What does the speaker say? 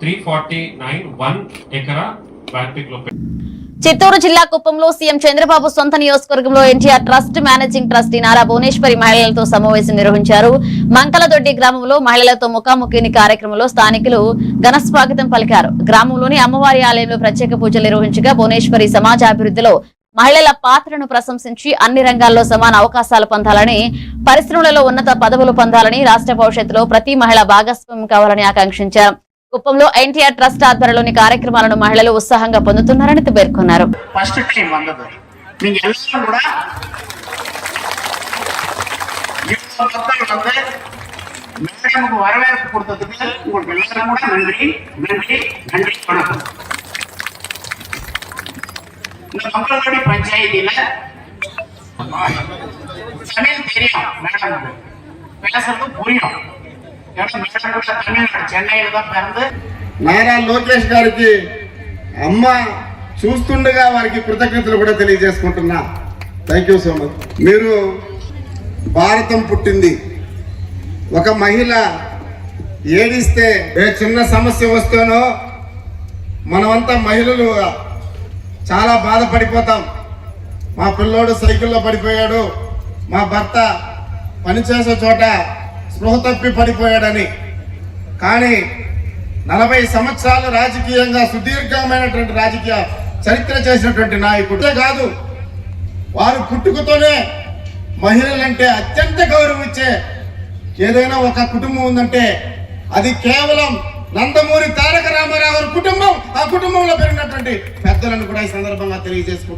349 1 ఎకరా వ్యాప్తిలో. చిత్తూరు జిల్లా కుప్పంలో సీఎం చంద్రబాబు సొంత నియోజకవర్గంలో NTR trust managing trustee Nara Bhuvaneswari మహిళలతో సమావేశం నిర్వహించారు. మంకలదొడ్డి గ్రామంలో మహిళలతో ముఖాముఖిని కార్యక్రమంలో స్థానికులు ఘన స్వాగతం పలికారు. గ్రామంలోని అమ్మవారి ఆలయంలో ప్రత్యేక పూజలు నిర్వహించగా భువనేశ్వరి సమాజాభివృద్ధిలో మహిళల పాత్రను ప్రశంసించి అన్ని రంగాల్లో సమాన అవకాశాలు పొందాలని, పరిశ్రమలలో ఉన్నత పదవులు పొందాలని, రాష్ట్ర భవిష్యత్తులో ప్రతి మహిళ భాగస్వామ్యం కావాలని ఆకాంక్షించారు. కుప్పంలో ఎన్టీఆర్ ట్రస్ట్ ఆధ్వర్యంలోని కార్యక్రమాలను మహిళలు ఉత్సాహంగా పొందుతున్నారని పేర్కొన్నారు. பஞ்சாயத்தில தமிழ் தெரியும் மேடம், பேசுறது புரியும். చెన్నైలో పిறந்து నారా లోకేష్ గారికి అమ్మ చూస్తుండగా వారికి కృతజ్ఞతలు కూడా తెలియజేసుకుంటున్నా. Thank you so much. మీరు భారతం పుట్టింది, ఒక మహిళ ఏడిస్తే ఏ చిన్న సమస్య వస్తేనో మనమంతా మహిళలు చాలా బాధపడిపోతాం. మా పిల్లోడు సైకిల్లో పడిపోయాడు, మా భర్త పనిచేసే చోట స్పృహ తప్పి పడిపోయాడని. కానీ 40 సంవత్సరాలు రాజకీయంగా సుదీర్ఘమైనటువంటి రాజకీయ చరిత్ర చేసినటువంటి నాయకుడే కాదు, వారు పుట్టుకతోనే మహిళలంటే అత్యంత గౌరవించే ఏదైనా ఒక కుటుంబం ఉందంటే అది కేవలం నందమూరి తారక రామారావు కుటుంబం. ఆ కుటుంబంలో పెరిగినటువంటి పెద్దలను కూడా ఈ సందర్భంగా తెలియజేసుకుంటారు.